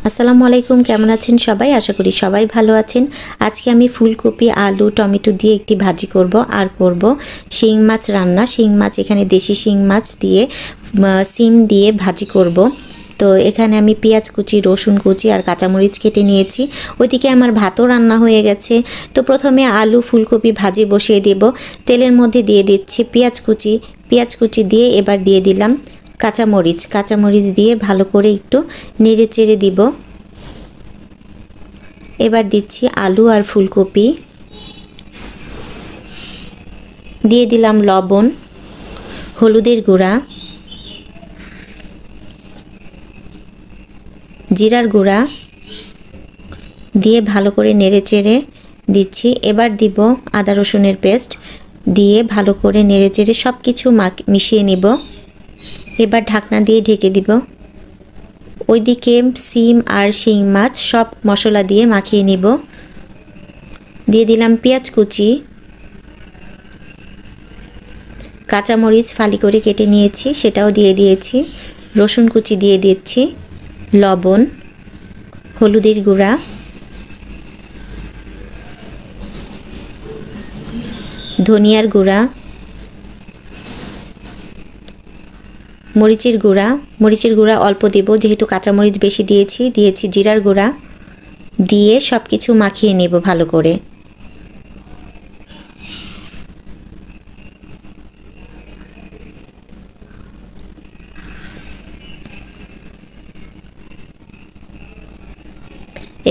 আসসালামু আলাইকুম, কেমন আছেন সবাই? আশা করি সবাই ভালো আছেন। আজকে আমি ফুলকপি, আলু, টমেটো দিয়ে একটি ভাজি করব আর করব শিং মাছ রান্না। শিং মাছ, এখানে দেশি শিং মাছ দিয়ে সিম দিয়ে ভাজি করব। তো এখানে আমি পেঁয়াজ কুচি, রসুন কুচি আর কাঁচামরিচ কেটে নিয়েছি। ওইদিকে আমার ভাতও রান্না হয়ে গেছে। তো প্রথমে আলু ফুলকপি ভাজি বসিয়ে দেব। তেলের মধ্যে দিয়ে দিচ্ছি পেঁয়াজ কুচি দিয়ে এবার দিয়ে দিলাম কাঁচামরিচ দিয়ে ভালো করে একটু নেড়ে চেড়ে দিব। এবার দিচ্ছি আলু আর ফুলকপি, দিয়ে দিলাম লবণ, হলুদের গুঁড়া, জিরার গুঁড়া দিয়ে ভালো করে নেড়ে চেড়ে দিচ্ছি। এবার দিব আদা রসুনের পেস্ট দিয়ে ভালো করে নেড়ে চেড়ে সব কিছু মিশিয়ে নিব। এবার ঢাকনা দিয়ে ঢেকে দিব। ওইদিকে সিম আর শিং মাছ সব মশলা দিয়ে মাখিয়ে নিব। দিয়ে দিলাম পেঁয়াজ কুচি, কাঁচামরিচ ফালি করে কেটে নিয়েছি সেটাও দিয়ে দিয়েছি, রসুন কুচি দিয়ে দিচ্ছি, লবণ, হলুদের গুঁড়া, ধনিয়ার গুঁড়া, মরিচের গুঁড়া অল্প দেব যেহেতু কাঁচামরিচ বেশি দিয়েছি জিরার গুঁড়া দিয়ে সব কিছু মাখিয়ে নেব ভালো করে।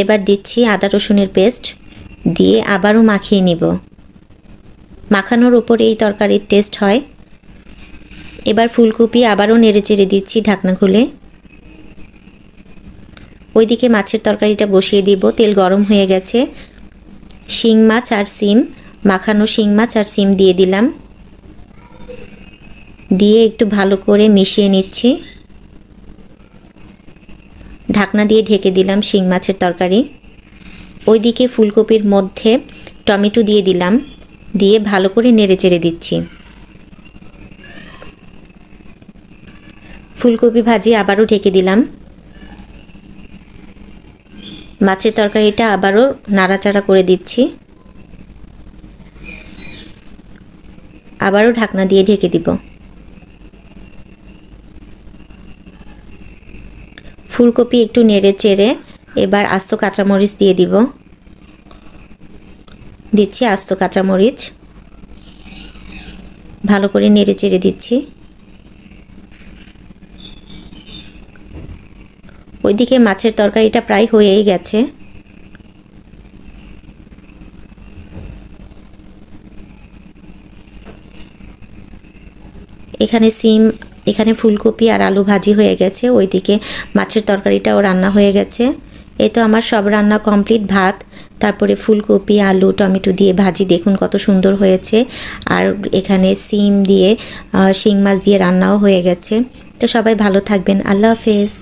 এবার দিচ্ছি আদা রসুনের পেস্ট দিয়ে আবারও মাখিয়ে নিব। মাখানোর উপর এই তরকারির টেস্ট হয়। এবার ফুলকপি আবারও নেড়ে চেড়ে দিচ্ছি ঢাকনা খুলে। ওইদিকে মাছের তরকারিটা বসিয়ে দিব। তেল গরম হয়ে গেছে। মাখানো শিং মাছ আর সিম দিয়ে দিলাম, দিয়ে একটু ভালো করে মিশিয়ে নিচ্ছি। ঢাকনা দিয়ে ঢেকে দিলাম শিং মাছের তরকারি। ওইদিকে ফুলকপির মধ্যে টমেটো দিয়ে দিলাম, দিয়ে ভালো করে নেড়ে চেড়ে দিচ্ছি। ফুলকপি ভাজি আবারও ঢেকে দিলাম। মাছের তরকারিটা আবারও নাড়াচাড়া করে দিচ্ছি। আবারও ঢাকনা দিয়ে ঢেকে দিব। ফুলকপি একটু নেড়ে চেড়ে এবার আস্ত কাঁচামরিচ দিয়ে দিচ্ছি আস্ত কাঁচামরিচ, ভালো করে নেড়ে চেড়ে দিচ্ছি। ওইদিকে মাছের তরকারিটা প্রায় হয়েই গেছে। এখানে ফুলকপি আর আলু ভাজি হয়ে গেছে। ওইদিকে মাছের তরকারিটাও রান্না হয়ে গেছে। এই তো আমার সব রান্না কমপ্লিট। ভাত, তারপরে ফুলকপি, আলু, টমেটো দিয়ে ভাজি দেখুন কত সুন্দর হয়েছে। আর এখানে সিম দিয়ে শিং মাছ দিয়ে রান্নাও হয়ে গেছে। তো সবাই ভালো থাকবেন। আল্লাহ হাফেজ।